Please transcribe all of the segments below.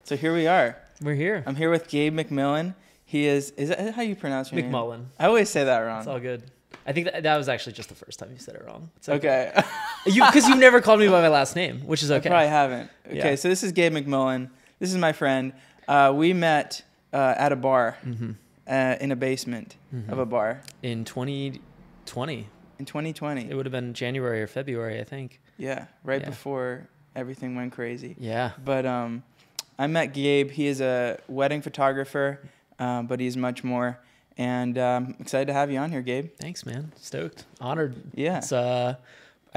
So here we are. We're here. I'm here with Gabe McMullen. He is that how you pronounce your name? McMullen. I always say that wrong. It's all good. I think that was actually just the first time you said it wrong. It's okay. Because you've never called me by my last name, which is okay. I probably haven't. Okay, Yeah. so this is Gabe McMullen. This is my friend. We met at a bar in a basement of a bar. In 2020. In 2020. It would have been January or February, I think. Yeah, right before everything went crazy. Yeah. But I met Gabe. He is a wedding photographer, but he's much more. And I'm excited to have you on here, Gabe. Thanks, man. Stoked. Honored. Yeah. It's, I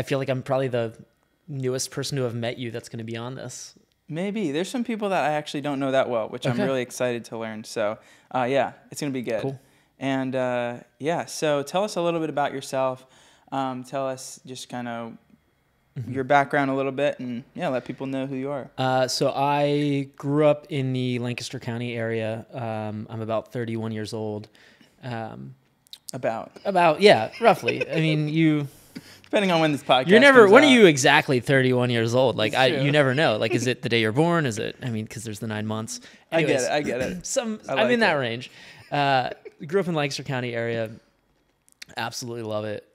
feel like I'm probably the newest person to have met you that's going to be on this. Maybe. There's some people that I actually don't know that well, which I'm really excited to learn. So, yeah, it's going to be good. Cool. And, yeah, so tell us a little bit about yourself. Tell us just kind of your background a little bit and, yeah, let people know who you are. So I grew up in the Lancaster County area. I'm about 31 years old. About, yeah, roughly. I mean, depending on when this podcast you're never, comes when out. are you exactly 31 years old? Like It's you never know. Like, is it the day you're born? Is it, I mean, cause there's the 9 months. Anyways, I get it. I'm in that range. Grew up in the Lancaster County area. Absolutely love it.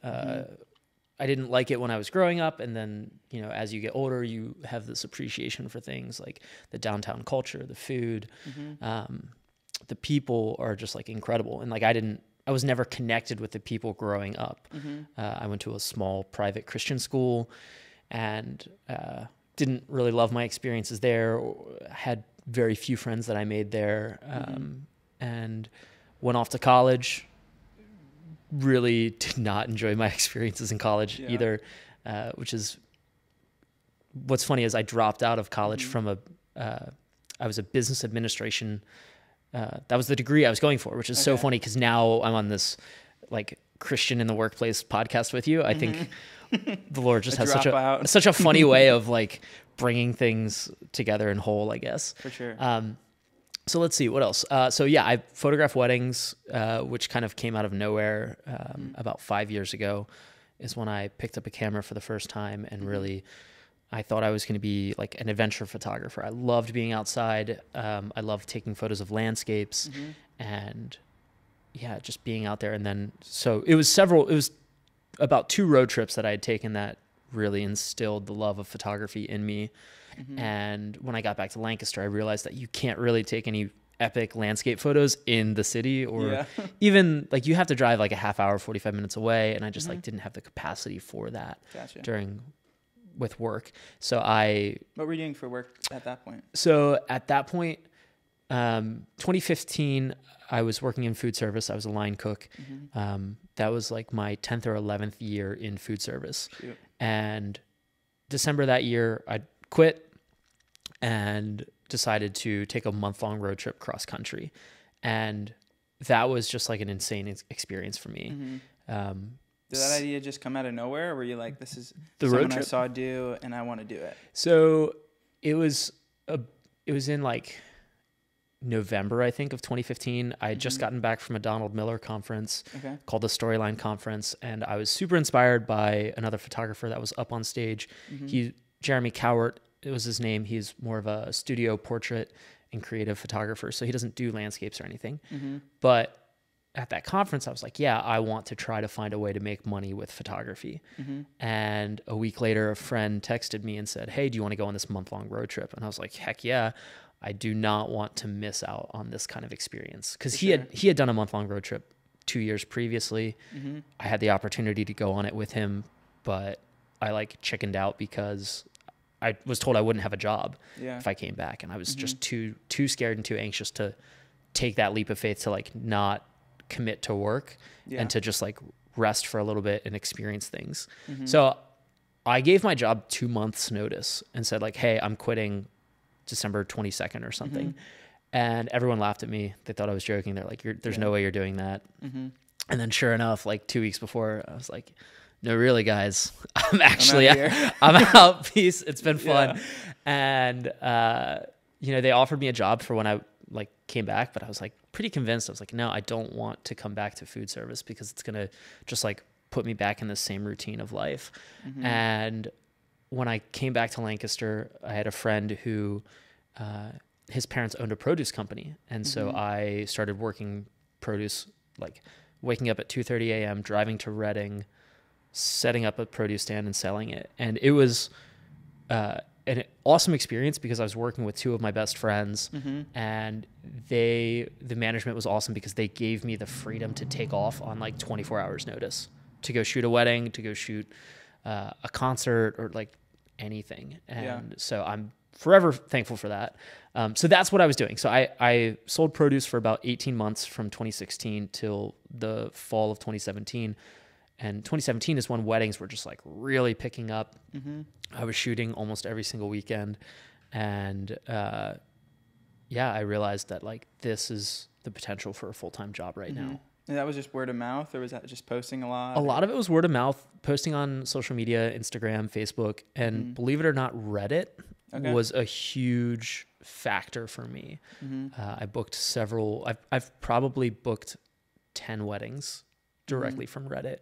I didn't like it when I was growing up. And then, you know, as you get older, you have this appreciation for things like the downtown culture, the food, the people are just like incredible. And like, I was never connected with the people growing up. I went to a small private Christian school and didn't really love my experiences there. Had very few friends that I made there, and went off to college. Really did not enjoy my experiences in college either, which is what's funny is I dropped out of college from I was a business administration. That was the degree I was going for, which is so funny because now I'm on this like Christian in the workplace podcast with you. I think the Lord just has such a funny way of like bringing things together in whole, I guess. For sure. So let's see what else. So yeah, I photograph weddings, which kind of came out of nowhere. About 5 years ago is when I picked up a camera for the first time and really, I thought I was going to be like an adventure photographer. I loved being outside. I loved taking photos of landscapes and yeah, just being out there. And then, so it was about 2 road trips that I had taken that really instilled the love of photography in me. And when I got back to Lancaster, I realized that you can't really take any epic landscape photos in the city or even like you have to drive like a half hour, 45 minutes away. And I just like didn't have the capacity for that with work. So what were you doing for work at that point? So at that point, 2015, I was working in food service. I was a line cook. That was like my 10th or 11th year in food service. Cute. And December that year, I quit and decided to take a month-long road trip cross country. And that was just like an insane experience for me. Did that idea just come out of nowhere, or were you like, this is the someone road trip I saw do and I want to do it? So it was in like November, I think, of 2015. I had just gotten back from a Donald Miller conference called the Storyline Conference, and I was super inspired by another photographer that was up on stage. Jeremy Cowart, it was his name. He's more of a studio portrait and creative photographer, so he doesn't do landscapes or anything. But at that conference, I was like, yeah, I want to try to find a way to make money with photography. And a week later, a friend texted me and said, hey, do you want to go on this month-long road trip? And I was like, heck yeah. I do not want to miss out on this kind of experience. Because he had done a month-long road trip 2 years previously. I had the opportunity to go on it with him, but I like chickened out because I was told I wouldn't have a job if I came back. And I was just too scared and too anxious to take that leap of faith to like not commit to work and to just like rest for a little bit and experience things. So I gave my job 2 months notice and said like, hey, I'm quitting December 22nd or something. And everyone laughed at me. They thought I was joking. They're like, there's no way you're doing that. And then sure enough, like 2 weeks before, I was like, no, really guys, I'm out. Peace. It's been fun. And, you know, they offered me a job for when I like came back, but I was like pretty convinced. I was like, no, I don't want to come back to food service because it's going to just like put me back in the same routine of life. And when I came back to Lancaster, I had a friend who his parents owned a produce company. And so I started working produce, like waking up at 2:30 a.m., driving to Reading, setting up a produce stand and selling it. And it was an awesome experience because I was working with two of my best friends, and the management was awesome because they gave me the freedom to take off on like 24 hours notice to go shoot a wedding, to go shoot a concert, or like anything. And so I'm forever thankful for that. So that's what I was doing. So I sold produce for about 18 months from 2016 till the fall of 2017. And 2017 is when weddings were just like really picking up. I was shooting almost every single weekend. And I realized that like this is the potential for a full-time job right now. And that was just word of mouth, or was that just posting a lot? A lot of it was word of mouth, posting on social media, Instagram, Facebook, and believe it or not, Reddit was a huge factor for me. I booked several. I've probably booked 10 weddings directly from Reddit,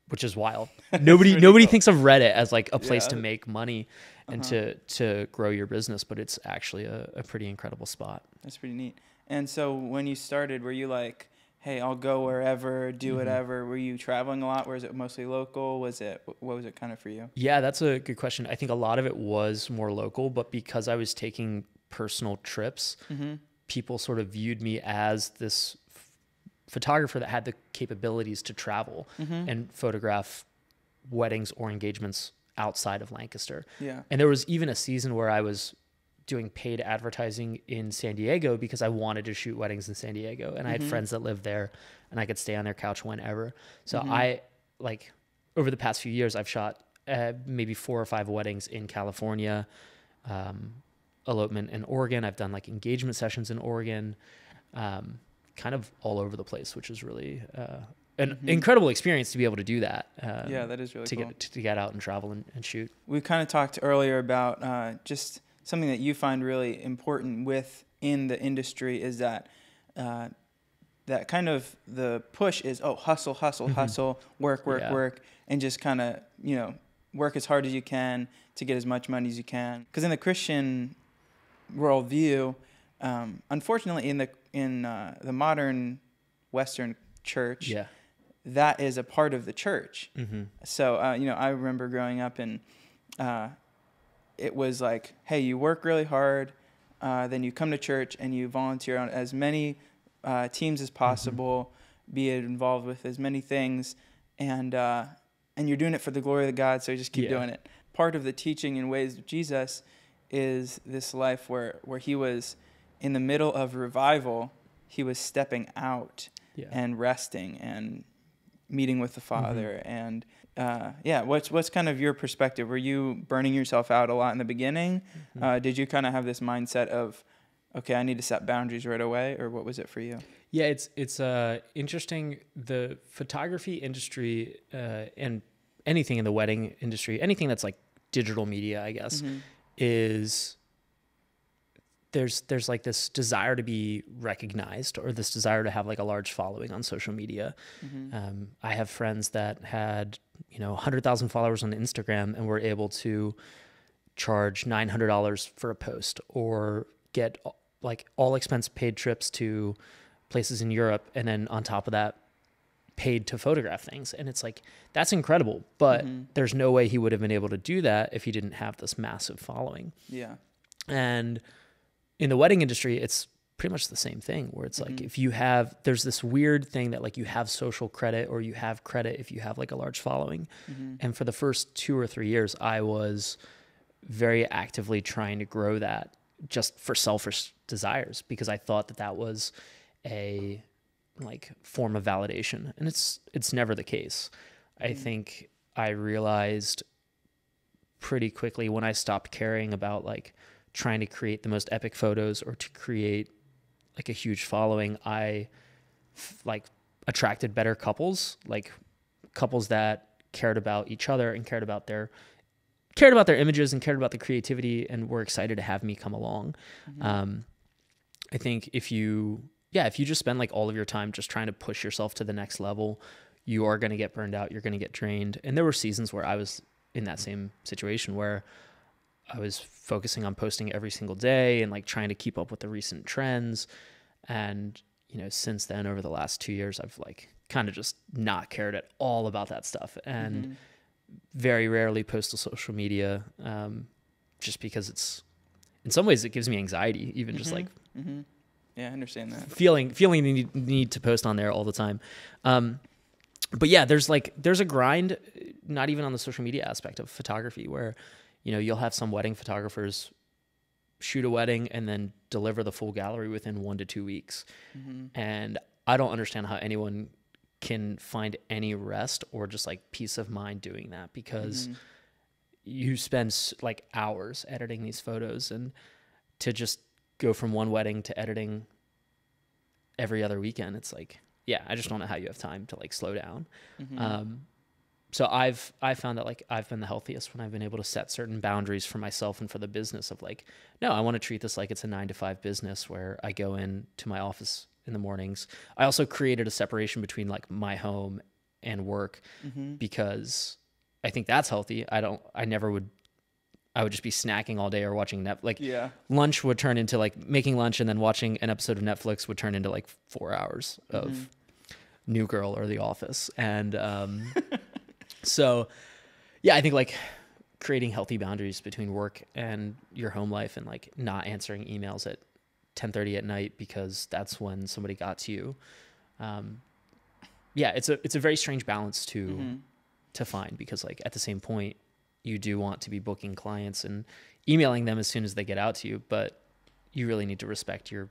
which is wild. Nobody cool. thinks of Reddit as like a place to make money and to grow your business, but it's actually a pretty incredible spot. That's pretty neat. And so when you started, were you like, hey, I'll go wherever, do whatever? Were you traveling a lot? Or was it mostly local? What was it kind of for you? Yeah, that's a good question. I think a lot of it was more local, but because I was taking personal trips, people sort of viewed me as this photographer that had the capabilities to travel and photograph weddings or engagements outside of Lancaster. Yeah. And there was even a season where I was doing paid advertising in San Diego because I wanted to shoot weddings in San Diego, and I had friends that lived there and I could stay on their couch whenever. So I like over the past few years, I've shot maybe 4 or 5 weddings in California, elopement in Oregon. I've done like engagement sessions in Oregon, kind of all over the place, which is really an incredible experience to be able to do that. That is really cool. To get out and travel and shoot. We kind of talked earlier about just something that you find really important within the industry is that that kind of the push is, hustle, work, and just kind of, work as hard as you can to get as much money as you can. Because in the Christian worldview, unfortunately, in the modern Western church, that is a part of the church. So, I remember growing up and it was like, hey, you work really hard, then you come to church and you volunteer on as many teams as possible, be involved with as many things, and you're doing it for the glory of God, so you just keep doing it. Part of the teaching and ways of Jesus is this life where he was in the middle of revival, he was stepping out and resting and meeting with the Father. And what's kind of your perspective? Were you burning yourself out a lot in the beginning? Did you kind of have this mindset of, okay, I need to set boundaries right away, or what was it for you? Yeah, it's interesting. The photography industry and anything in the wedding industry, anything that's like digital media, I guess, is there's like this desire to be recognized, or this desire to have like a large following on social media. I have friends that had 100,000 followers on Instagram and were able to charge $900 for a post, or get like all expense paid trips to places in Europe, and then on top of that paid to photograph things. And it's like, that's incredible, but there's no way he would have been able to do that if he didn't have this massive following. Yeah. And in the wedding industry, it's pretty much the same thing, where it's like, if you have, there's this weird thing that like you have social credit, or you have credit if you have like a large following. And for the first 2 or 3 years, I was very actively trying to grow that just for selfish desires, because I thought that was a like form of validation, and it's never the case. I think I realized pretty quickly when I stopped caring about like trying to create the most epic photos or to create like a huge following, I like attracted better couples, like couples that cared about each other and cared about their images and cared about the creativity and were excited to have me come along. I think if you just spend like all of your time just trying to push yourself to the next level, you are going to get burned out. You're going to get drained. And there were seasons where I was in that same situation where I was focusing on posting every single day and like trying to keep up with the recent trends. And, you know, since then, over the last 2 years, I've like kind of just not cared at all about that stuff, and very rarely post to social media, just because it's, in some ways it gives me anxiety, even just like yeah, I understand that. Feeling the need to post on there all the time. But yeah, there's a grind, not even on the social media aspect of photography, where, you know, you'll have some wedding photographers shoot a wedding and then deliver the full gallery within 1 to 2 weeks. And I don't understand how anyone can find any rest or just like peace of mind doing that, because you spend like hours editing these photos, and to just go from one wedding to editing every other weekend, it's like, yeah, I just don't know how you have time to like slow down. So I've found that like I've been the healthiest when I've been able to set certain boundaries for myself and for the business of like, no, I want to treat this like it's a 9 to 5 business where I go in to my office in the mornings. I also created a separation between like my home and work, because I think that's healthy. I would just be snacking all day or watching Netflix. Like lunch would turn into like making lunch, and then watching an episode of Netflix would turn into like 4 hours of New Girl or The Office. And so, yeah, I think like creating healthy boundaries between work and your home life, and like not answering emails at 10:30 at night because that's when somebody got to you. Yeah, it's a very strange balance to find, because like at the same point, you do want to be booking clients and emailing them as soon as they get out to you, but you really need to respect your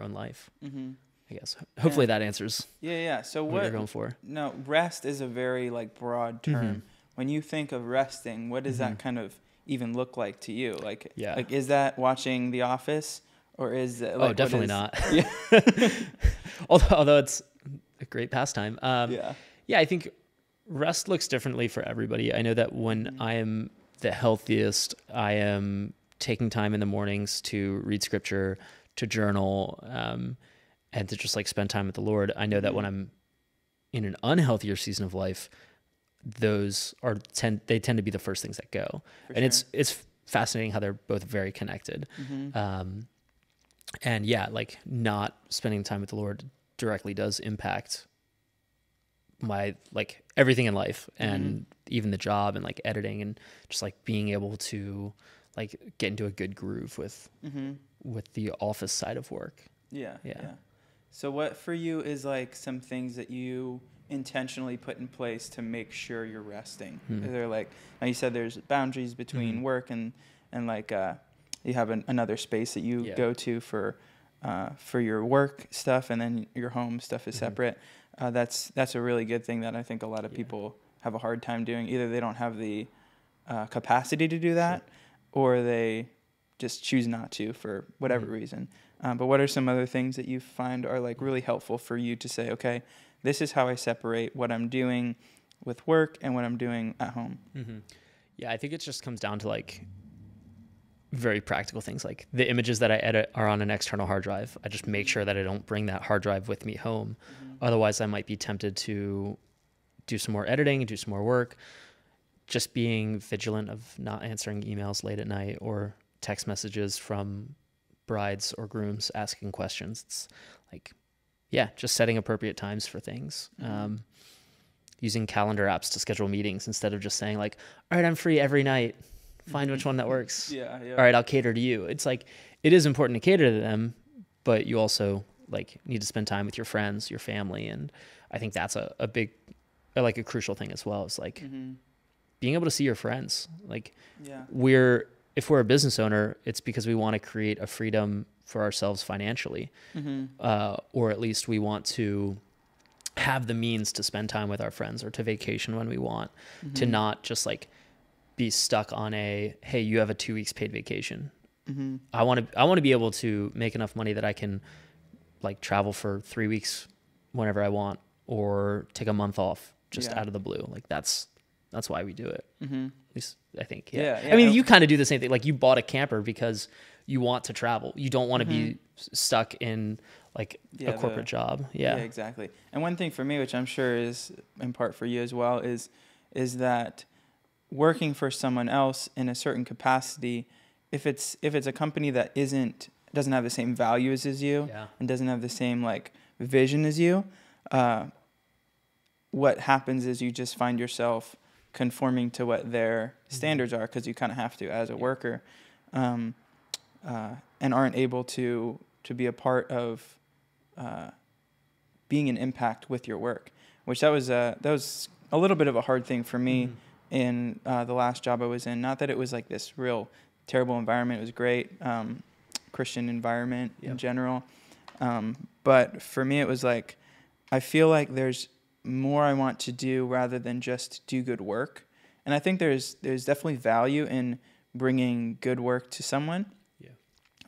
own life. I guess. Hopefully that answers. Yeah. So what you're going for. No, rest is a very like broad term. When you think of resting, what does that kind of even look like to you? Like, like is that watching The Office, or is it like, definitely not. Yeah. although it's a great pastime. Yeah, I think rest looks differently for everybody. I know that when I am the healthiest, I am taking time in the mornings to read scripture, to journal, and to just like spend time with the Lord. I know that when I'm in an unhealthier season of life, those tend to be the first things that go. It's fascinating how they're both very connected. And yeah, like not spending time with the Lord directly does impact my like everything in life, and even the job, and like editing, and just like being able to like get into a good groove with the office side of work. Yeah. So what for you is like some things that you intentionally put in place to make sure you're resting? Is there like, now you said there's boundaries between work and like you have another space that you go to for your work stuff, and then your home stuff is separate. That's a really good thing that I think a lot of people have a hard time doing. Either they don't have the capacity to do that, or they just choose not to for whatever reason. But what are some other things that you find are like really helpful for you to say, okay, this is how I separate what I'm doing with work and what I'm doing at home? Yeah, I think it just comes down to like very practical things. Like the images that I edit are on an external hard drive. I just make sure that I don't bring that hard drive with me home. Otherwise, I might be tempted to do some more editing and do some more work. Just being vigilant of not answering emails late at night or text messages from brides or grooms asking questions. It's like, yeah, just setting appropriate times for things. Using calendar apps to schedule meetings instead of just saying like, all right, I'm free every night. Find which one that works. All right, I'll cater to you. It's like, it is important to cater to them, but you also like need to spend time with your friends, your family. And I think that's a big, like a crucial thing as well. It's like being able to see your friends. Like if we're a business owner, it's because we want to create a freedom for ourselves financially, or at least we want to have the means to spend time with our friends or to vacation when we want, to not just like be stuck on hey, you have a 2 weeks paid vacation. I want to be able to make enough money that I can like travel for 3 weeks whenever I want, or take a month off just out of the blue. Like that's why we do it. At least I think. I mean, you kind of do the same thing. Like you bought a camper because you want to travel. You don't want to be stuck in like a corporate job. Yeah, exactly. And one thing for me, which I'm sure is in part for you as well, is that working for someone else in a certain capacity, if it's a company that doesn't have the same values as you and doesn't have the same like vision as you, what happens is you just find yourself conforming to what their standards are, because you kind of have to as a worker, and aren't able to be a part of being an impact with your work, which that was a little bit of a hard thing for me in the last job I was in. Not that it was like this real terrible environment. It was great, Christian environment in general. But for me, it was like, I feel like there's more I want to do rather than just do good work. And I think there's definitely value in bringing good work to someone. Yeah.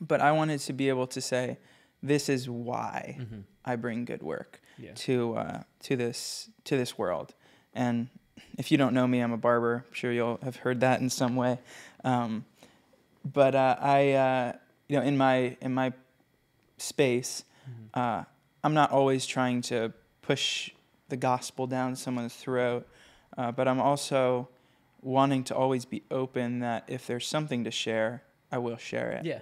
But I wanted to be able to say, this is why I bring good work to this world. And if you don't know me, I'm a barber. I'm sure you'll have heard that in some way. But I in my space, I'm not always trying to push the gospel down someone's throat, but I'm also wanting to always be open that if there's something to share, I will share it. Yeah.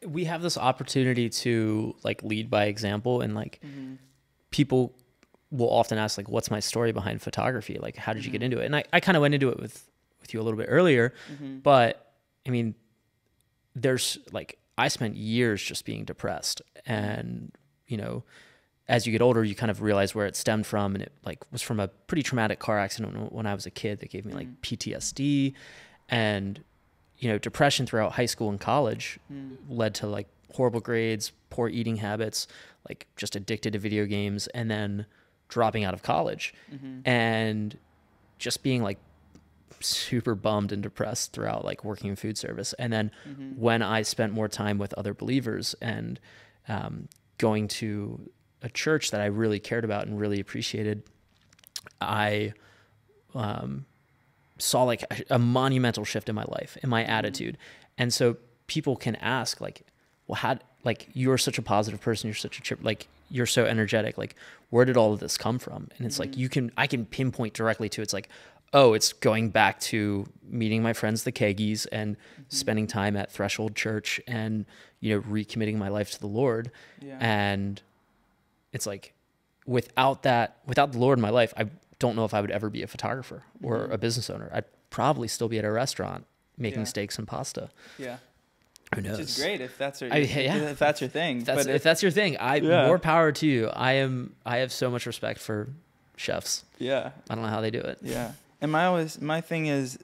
We have this opportunity to like lead by example, and like people will often ask like, what's my story behind photography? Like, how did you get into it? And I kind of went into it with you a little bit earlier, but I mean, there's like, I spent years just being depressed, and, you know, as you get older, you kind of realize where it stemmed from. And it like was from a pretty traumatic car accident when I was a kid that gave me like PTSD, and, you know, depression throughout high school and college led to like horrible grades, poor eating habits, like just addicted to video games, and then dropping out of college and just being like super bummed and depressed throughout like working in food service. And then when I spent more time with other believers and going to a church that I really cared about and really appreciated, I saw like a monumental shift in my life, in my attitude. And so people can ask like, well, how, like, you're such a positive person, you're such a chip, like, you're so energetic, like, where did all of this come from? And it's like, I can pinpoint directly to, it's like, oh, it's going back to meeting my friends, the Keggies, and spending time at Threshold Church, and, you know, recommitting my life to the Lord. And it's like, without the Lord in my life, I don't know if I would ever be a photographer or a business owner. I'd probably still be at a restaurant making steaks and pasta. Who knows? Which is great if that's your thing. If that's your thing, more power to you. I have so much respect for chefs. I don't know how they do it. And my thing is,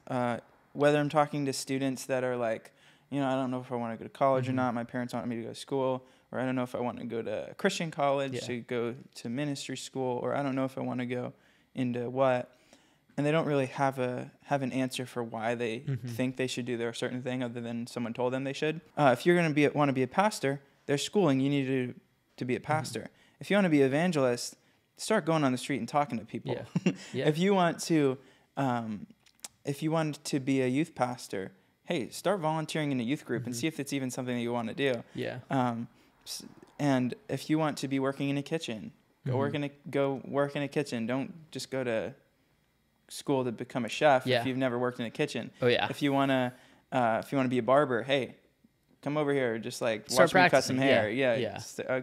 whether I'm talking to students that are like, you know, I don't know if I want to go to college or not. My parents want me to go to school, or I don't know if I want to go to a Christian college to go to ministry school, or I don't know if I want to go into what. And they don't really have an answer for why they think they should do their certain thing, other than someone told them they should. If you're going to want to be a pastor, there's schooling you need to be a pastor. If you want to be an evangelist, start going on the street and talking to people. If you want to be a youth pastor, hey, start volunteering in a youth group and see if it's even something that you want to do. And if you want to be working in a kitchen, go work in a kitchen. Don't just go to school to become a chef if you've never worked in a kitchen. If you want to be a barber, hey, come over here, just like watch me cut some hair.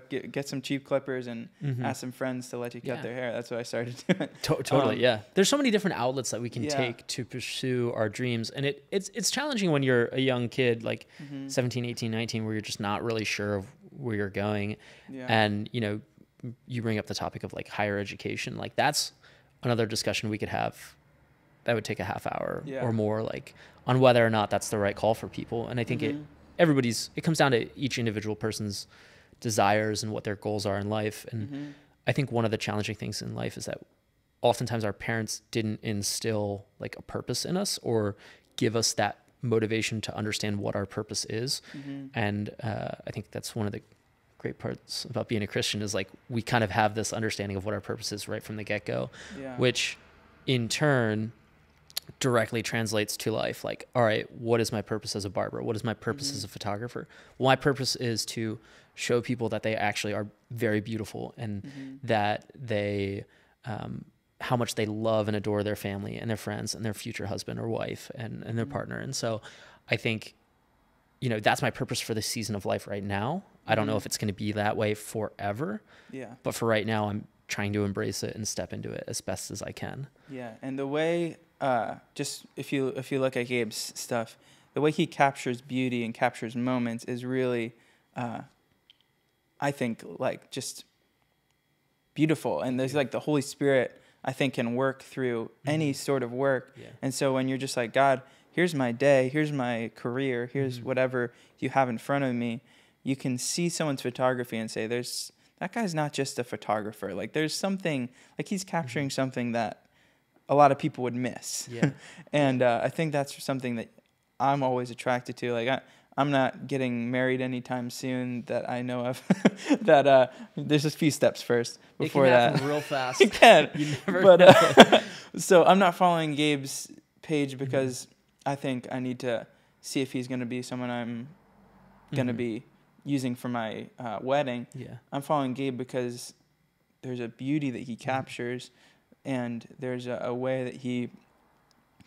Get some cheap clippers and ask some friends to let you cut their hair. That's what I started doing. Totally. There's so many different outlets that we can take to pursue our dreams, and it's challenging when you're a young kid, like 17, 18, 19, where you're just not really sure of where you're going. And, you know, you bring up the topic of like higher education, like that's another discussion we could have that would take a half hour or more, like on whether or not that's the right call for people. And I think it comes down to each individual person's desires and what their goals are in life. And I think one of the challenging things in life is that oftentimes our parents didn't instill like a purpose in us or give us that motivation to understand what our purpose is. And I think that's one of the great parts about being a Christian is like we kind of have this understanding of what our purpose is right from the get-go, which in turn directly translates to life. Like, all right, what is my purpose as a barber? What is my purpose as a photographer? Well, my purpose is to show people that they actually are very beautiful and that they how much they love and adore their family and their friends and their future husband or wife and their partner. And so I think, you know, that's my purpose for the season of life right now. I don't know if it's going to be that way forever. Yeah. But for right now, I'm trying to embrace it and step into it as best as I can. Yeah. And the way, just if you look at Gabe's stuff, the way he captures beauty and captures moments is really, I think, like, just beautiful. And there's like the Holy Spirit, I think, can work through any sort of work. Yeah. And so when you're just like, God, here's my day, here's my career, here's whatever you have in front of me, you can see someone's photography and say, that guy's not just a photographer. Like, there's something, like, he's capturing something that a lot of people would miss. Yeah. And I think that's something that I'm always attracted to. Like, I'm not getting married anytime soon that I know of. That there's a few steps first before that. It can happen real fast. It can. You never know. So I'm not following Gabe's page because I think I need to see if he's going to be someone I'm going to be using for my wedding. Yeah. I'm following Gabe because there's a beauty that he captures, and there's a way that he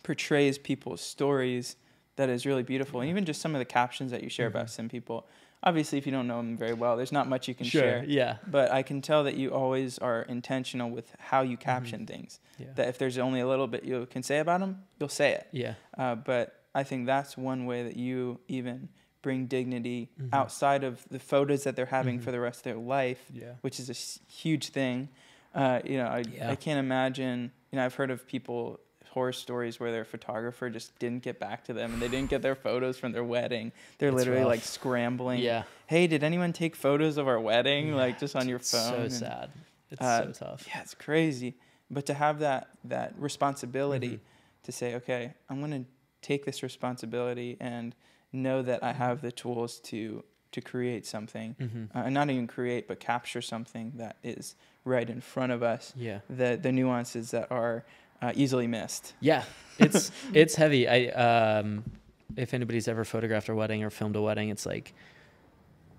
portrays people's stories that is really beautiful. And even just some of the captions that you share about some people. Obviously, if you don't know them very well, there's not much you can share. Yeah. But I can tell that you always are intentional with how you caption things. Yeah. That if there's only a little bit you can say about them, you'll say it. Yeah. But I think that's one way that you even bring dignity outside of the photos that they're having for the rest of their life, which is a huge thing. You know, I can't imagine, you know, I've heard of people, horror stories where their photographer just didn't get back to them and they didn't get their photos from their wedding. They're literally rough. Like scrambling. Yeah. Hey, did anyone take photos of our wedding? Like, just on your phone. So sad. It's so tough. Yeah, it's crazy. But to have that responsibility to say, okay, I'm going to take this responsibility and know that I have the tools to create something, and not even create, but capture something that is right in front of us. Yeah. The nuances that are easily missed. Yeah, it's heavy. If anybody's ever photographed a wedding or filmed a wedding, it's like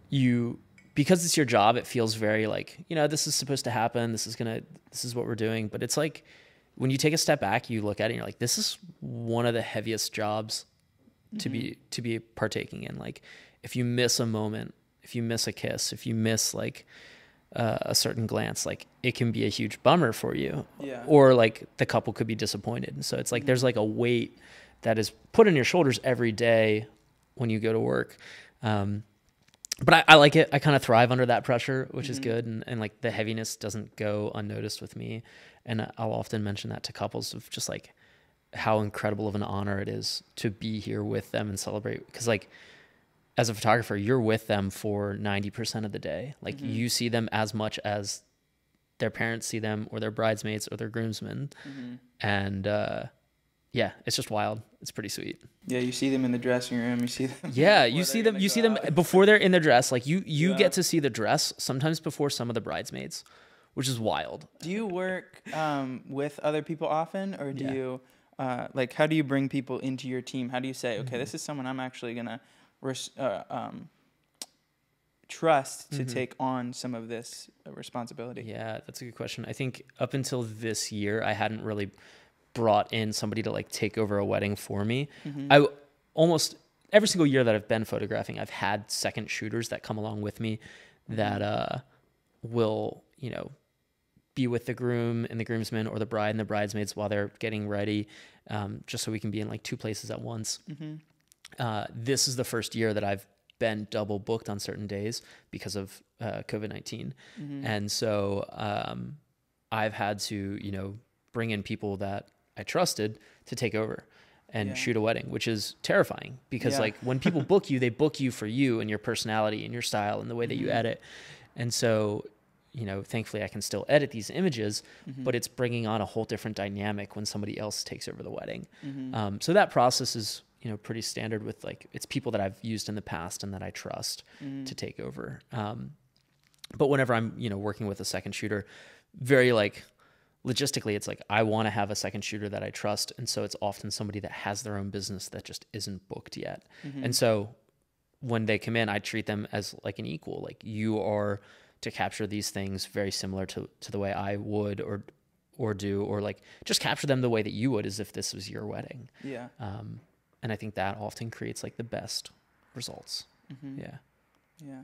because it's your job, it feels very like, you know, this is supposed to happen. This is what we're doing. But it's like when you take a step back, you look at it and you're like, this is one of the heaviest jobs to be partaking in. Like, if you miss a moment, if you miss a kiss, if you miss like a certain glance, like, it can be a huge bummer for you. Yeah. Or like the couple could be disappointed. And so it's like there's like a weight that is put on your shoulders every day when you go to work. But I like it. I kind of thrive under that pressure, which is good. And like the heaviness doesn't go unnoticed with me. And I'll often mention that to couples of just like how incredible of an honor it is to be here with them and celebrate. Because like, as a photographer, you're with them for 90% of the day. Like, you see them as much as their parents see them, or their bridesmaids, or their groomsmen. And yeah, it's just wild. It's pretty sweet. Yeah, you see them in the dressing room. You see them. Yeah, you see them before they're in their dress. Like, you get to see the dress sometimes before some of the bridesmaids, which is wild. Do you work with other people often, or do you like, how do you bring people into your team? How do you say, okay, this is someone I'm actually gonna trust to take on some of this responsibility? Yeah, that's a good question. I think up until this year, I hadn't really brought in somebody to like take over a wedding for me. I almost every single year that I've been photographing, I've had second shooters that come along with me that will, you know, be with the groom and the groomsmen, or the bride and the bridesmaids while they're getting ready, just so we can be in like two places at once. This is the first year that I've been double booked on certain days because of COVID-19. And so I've had to, you know, bring in people that I trusted to take over and shoot a wedding, which is terrifying because like when people book you, they book you for you and your personality and your style and the way that you edit. And so, you know, thankfully I can still edit these images, but it's bringing on a whole different dynamic when somebody else takes over the wedding. So that process is, you know, pretty standard with like, it's people that I've used in the past and that I trust to take over. But whenever I'm, you know, working with a second shooter, very like logistically, it's like, I want to have a second shooter that I trust. And so it's often somebody that has their own business that just isn't booked yet. And so when they come in, I treat them as like an equal, like you are to capture these things very similar to the way I would, or or do, or like just capture them the way that you would as if this was your wedding. Yeah. And I think that often creates like the best results. Mm-hmm. Yeah. Yeah.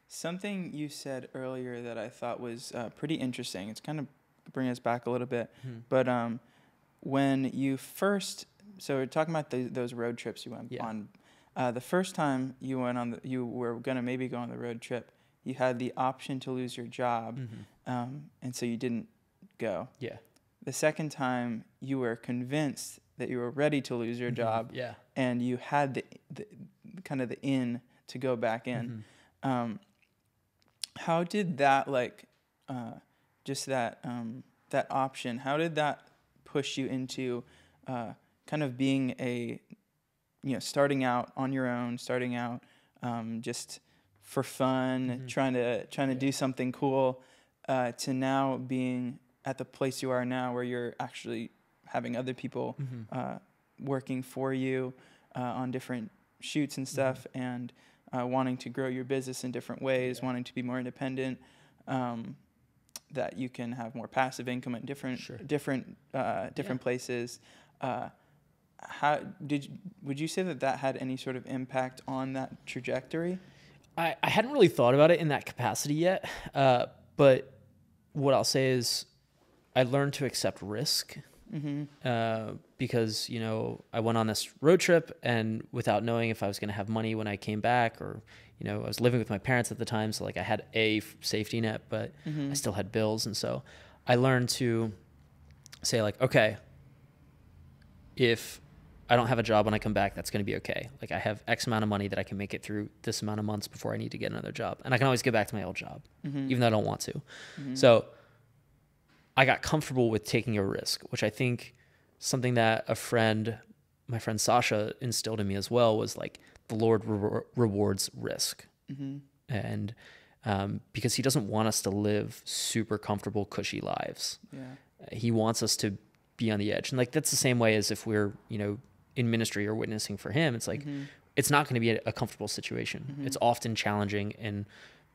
Something you said earlier that I thought was pretty interesting. It's kind of bringing us back a little bit. Mm-hmm. But when you first, so we're talking about those road trips you went on. The first time you went on, you were going to maybe go on the road trip, you had the option to lose your job. Mm-hmm. And so you didn't go. Yeah. The second time you were convinced that you were ready to lose your job. Yeah. And you had the kind of the in to go back in. Mm-hmm. How did that just that option? How did that push you into kind of being starting out on your own, starting out just for fun, trying to do something cool, to now being at the place you are now, where you're actually having other people working for you on different shoots and stuff, and wanting to grow your business in different ways, wanting to be more independent, that you can have more passive income at different places. Would you say that had any sort of impact on that trajectory? I hadn't really thought about it in that capacity yet, but what I'll say is I learned to accept risk. Because, I went on this road trip, and without knowing if I was going to have money when I came back, or, I was living with my parents at the time. So like I had a safety net, but I still had bills. And so I learned to say like, okay, if I don't have a job when I come back, that's going to be okay. Like I have X amount of money that I can make it through this amount of months before I need to get another job. And I can always get back to my old job, even though I don't want to. So I got comfortable with taking a risk, which I think something that my friend Sasha instilled in me as well, was like the Lord rewards risk. And because he doesn't want us to live super comfortable, cushy lives. He wants us to be on the edge. And like, that's the same way as if we're, in ministry or witnessing for him. It's like, it's not going to be a comfortable situation. It's often challenging and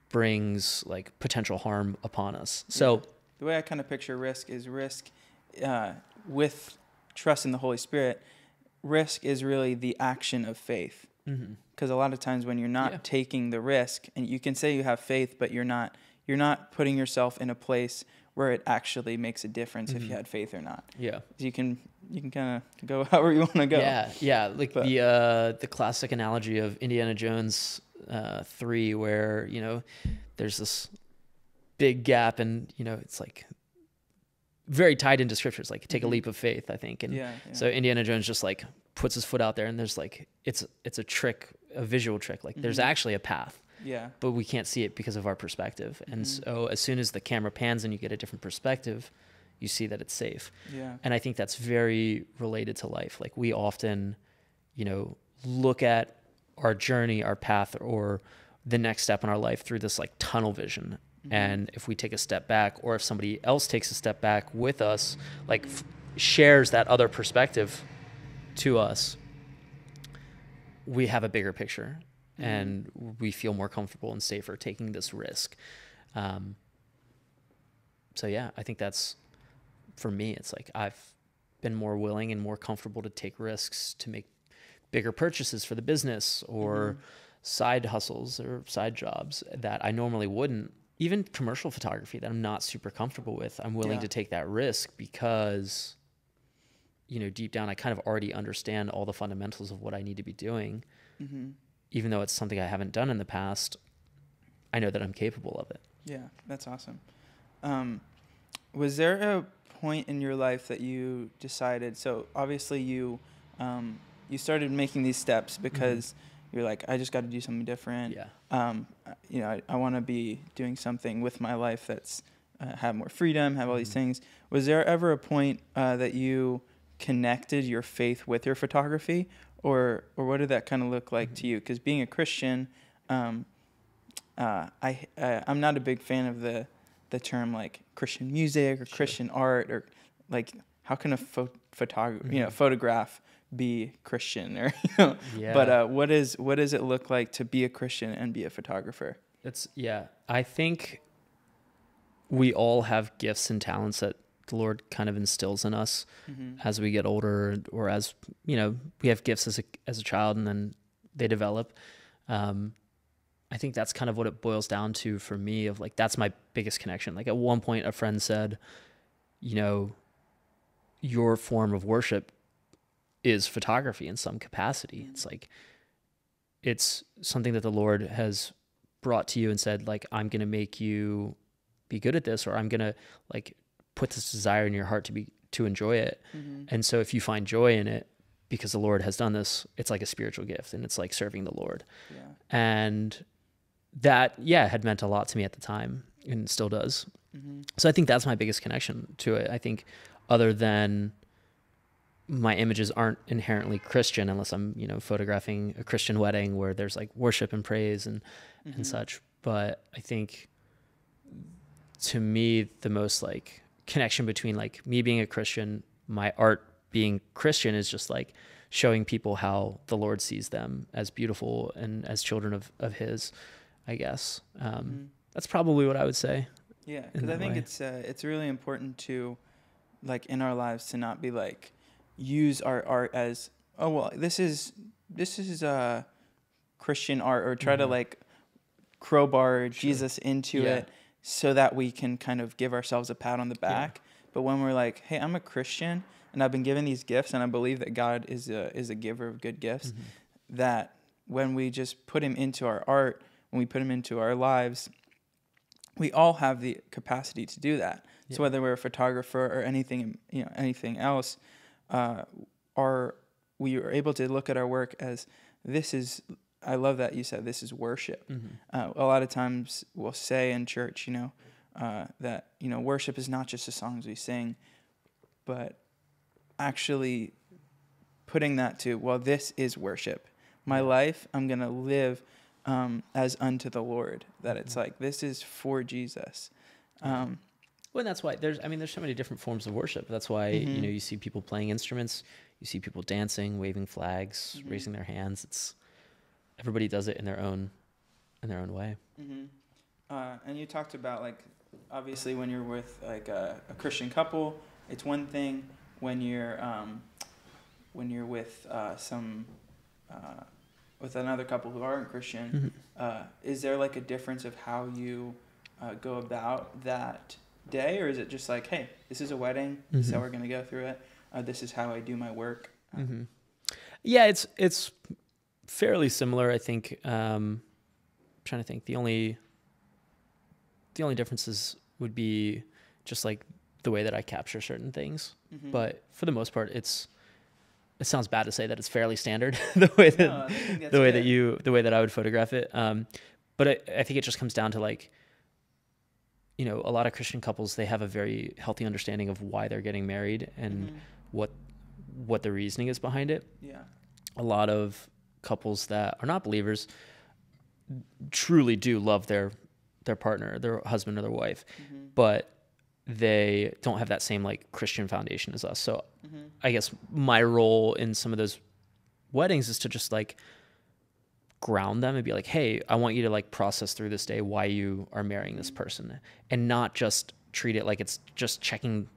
brings like potential harm upon us. So the way I kind of picture risk is with trust in the Holy Spirit. Risk is really the action of faith. Because a lot of times when you're not taking the risk, and you can say you have faith, but you're not putting yourself in a place where it actually makes a difference if you had faith or not. You can kind of go however you want to go. Like the classic analogy of Indiana Jones 3, where there's this big gap, and it's like very tied into scriptures, like take a leap of faith, I think. And so Indiana Jones just like puts his foot out there, and there's like, it's a trick, a visual trick. Like there's actually a path, but we can't see it because of our perspective. And so as soon as the camera pans and you get a different perspective, you see that it's safe. And I think that's very related to life. Like we often, look at our journey, our path, or the next step in our life through this like tunnel vision. And if we take a step back, or if somebody else takes a step back with us, like shares that other perspective to us, we have a bigger picture, and we feel more comfortable and safer taking this risk. So yeah, I think that's, for me, it's like I've been more willing and more comfortable to take risks, to make bigger purchases for the business, or side hustles or side jobs that I normally wouldn't. Even commercial photography that I'm not super comfortable with, I'm willing to take that risk because, deep down, I kind of already understand all the fundamentals of what I need to be doing. Even though it's something I haven't done in the past, I know that I'm capable of it. Yeah, that's awesome. Was there a point in your life that you decided, so obviously you started making these steps because you're like, I just got to do something different. I want to be doing something with my life that's have more freedom, have all these things. Was there ever a point that you connected your faith with your photography, or what did that kind of look like to you? Because being a Christian, I'm not a big fan of the term like Christian music or Christian art, or like how can a photograph be Christian, or but what does it look like to be a Christian and be a photographer? I think we all have gifts and talents that the Lord kind of instills in us Mm-hmm. as we get older, or as, you know, we have gifts as a child and then they develop. I think that's kind of what it boils down to for me, of like, that's my biggest connection. Like at one point a friend said, you know, your form of worship is photography in some capacity. Mm-hmm. It's like, it's something that the Lord has brought to you and said, like, I'm going to make you be good at this, or I'm going to like put this desire in your heart to enjoy it. Mm-hmm. And so if you find joy in it because the Lord has done this, it's like a spiritual gift, and it's like serving the Lord. Yeah. And that, yeah, had meant a lot to me at the time and still does. Mm-hmm. So I think that's my biggest connection to it. I think other than my images aren't inherently Christian, unless I'm, you know, photographing a Christian wedding where there's like worship and praise and such. But I think to me, the most like connection between like me being a Christian, my art being Christian, is just like showing people how the Lord sees them as beautiful and as children of his, I guess. That's probably what I would say. Yeah, because I think it's really important to, like, in our lives, to not be like, use our art as, oh well, this is Christian art, or try to like crowbar Jesus into it so that we can kind of give ourselves a pat on the back. But when we're like, hey, I'm a Christian and I've been given these gifts, and I believe that God is a giver of good gifts, that when we just put him into our art, when we put him into our lives, we all have the capacity to do that. So whether we're a photographer or anything else, we are able to look at our work as, this is, I love that you said this is worship. A lot of times we'll say in church, that, worship is not just the songs we sing, but actually putting that to, well, this is worship. My life, I'm going to live as unto the Lord, that it's like, this is for Jesus. Well, and that's why there's so many different forms of worship. That's why, you see people playing instruments, you see people dancing, waving flags, raising their hands. Everybody does it in their own way. And you talked about, like, obviously when you're with like a Christian couple, it's one thing. When you're with with another couple who aren't Christian, is there like a difference of how you go about that day, or is it just like, hey, this is a wedding, this is how we're going to go through it, this is how I do my work? Yeah, it's fairly similar, I think. I'm trying to think. The only differences would be just like the way that I capture certain things, but for the most part, it sounds bad to say that it's fairly standard the way that I would photograph it. But I think it just comes down to, like, a lot of Christian couples, they have a very healthy understanding of why they're getting married and what the reasoning is behind it. Yeah. A lot of couples that are not believers truly do love their partner, their husband or their wife, but they don't have that same like Christian foundation as us. So I guess my role in some of those weddings is to just like ground them and be like, hey, I want you to like process through this day why you are marrying this person, and not just treat it like it's just checking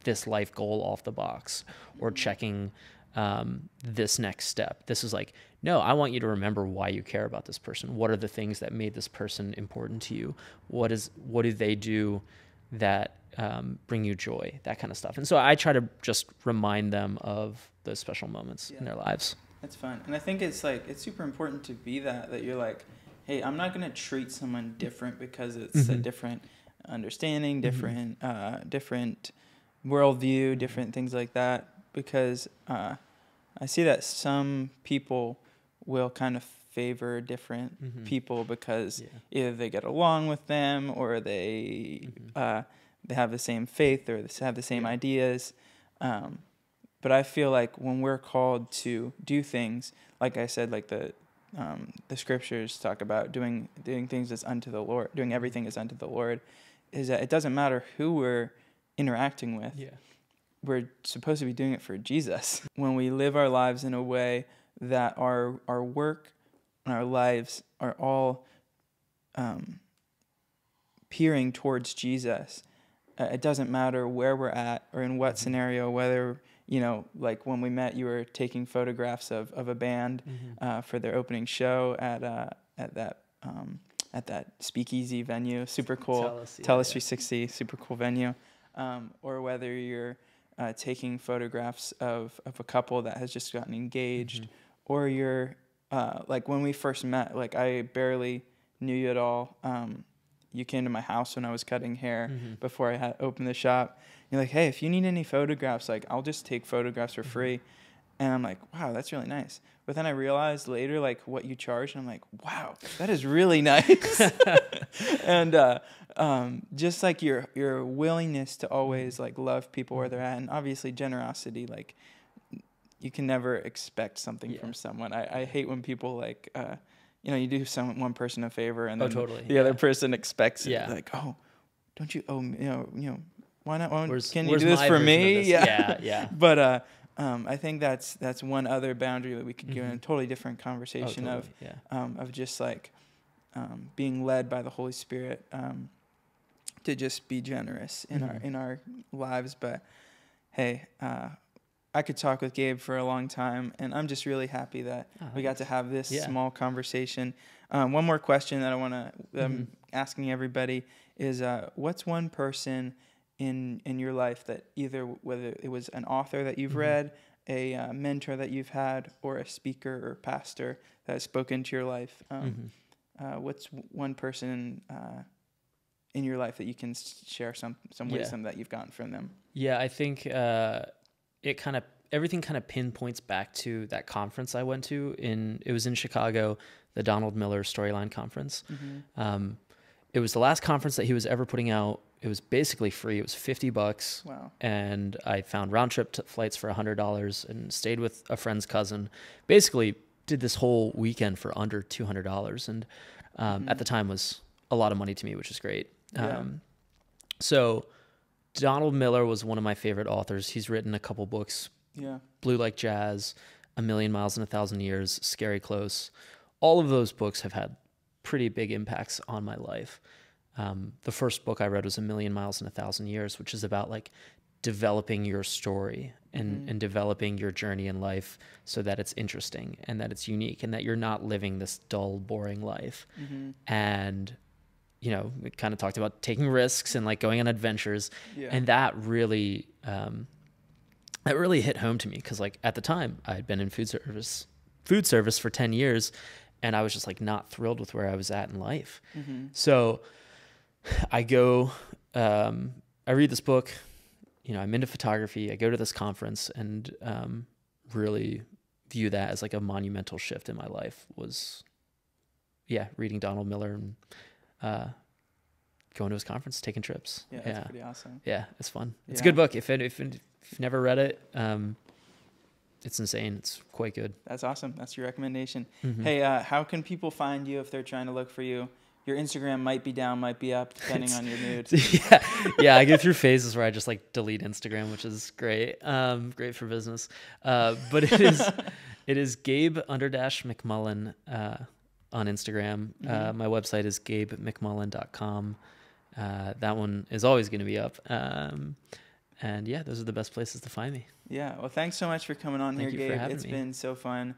this life goal off the box or checking this next step. This is like, no, I want you to remember why you care about this person. What are the things that made this person important to you? What do they do that bring you joy? That kind of stuff. And so I try to just remind them of those special moments in their lives. That's fun. And I think it's super important to be that you're like, hey, I'm not going to treat someone different because it's a different understanding, different worldview, different things like that. Because I see that some people will kind of favor different people because either they get along with them, or they have the same faith, or they have the same ideas. But I feel like when we're called to do things, like I said, like the scriptures talk about doing things as unto the Lord, doing everything as unto the Lord, is that it doesn't matter who we're interacting with. Yeah. We're supposed to be doing it for Jesus. When we live our lives in a way that our work and our lives are all peering towards Jesus, it doesn't matter where we're at or in what scenario, whether, you know, like when we met, you were taking photographs of a band for their opening show at that speakeasy venue, super cool. Tellus 360, super cool venue. Or whether you're taking photographs of a couple that has just gotten engaged, or you're like when we first met, like I barely knew you at all. You came to my house when I was cutting hair before I had opened the shop. You're like, hey, if you need any photographs, like I'll just take photographs for free. And I'm like, wow, that's really nice. But then I realized later, like, what you charge, and I'm like, wow, that is really nice. And just like your willingness to always like love people where they're at, and obviously generosity, like you can never expect something from someone. I hate when people like, you know, you do one person a favor, and then the other person expects it. Like, oh, don't you owe me? You know, why not? Can you do this for me? Yeah. But I think that's one other boundary that we could give in a totally different conversation of just like being led by the Holy Spirit to just be generous in our lives. But hey, I could talk with Gabe for a long time, and I'm just really happy that we got to have this small conversation. One more question that I want to asking everybody is, what's one person in your life that either, whether it was an author that you've read, a mentor that you've had, or a speaker or pastor that has spoken to your life, what's one person in your life that you can share some wisdom that you've gotten from them? Yeah, I think everything kind of pinpoints back to that conference I went to it was in Chicago, the Donald Miller Storyline Conference. It was the last conference that he was ever putting out. It was basically free. It was $50. Wow. And I found round trip flights for $100 and stayed with a friend's cousin. Basically did this whole weekend for under $200. And at the time was a lot of money to me, which is great. So Donald Miller was one of my favorite authors. He's written a couple books. Blue Like Jazz, A Million Miles in a Thousand Years, Scary Close. All of those books have had pretty big impacts on my life. The first book I read was A Million Miles in a Thousand Years, which is about like developing your story and developing your journey in life so that it's interesting and that it's unique and that you're not living this dull, boring life. And, you know, we kind of talked about taking risks and like going on adventures. And that really hit home to me because like at the time I had been in food service for 10 years and I was just like not thrilled with where I was at in life. So I go, I read this book, you know, I'm into photography. I go to this conference and really view that as like a monumental shift in my life was, reading Donald Miller and going to his conference, taking trips. Yeah, that's pretty awesome. Yeah, it's fun. It's a good book. If you've never read it, it's insane. It's quite good. That's awesome. That's your recommendation. Hey, how can people find you if they're trying to look for you? Your Instagram might be down, might be up, depending on your mood. I go through phases where I just like delete Instagram, which is great. Great for business. But it is Gabe _McMullen on Instagram. My website is gabemcmullen.com. That one is always going to be up. And those are the best places to find me. Yeah. Well, thanks so much for coming on here, Gabe. It's been so fun.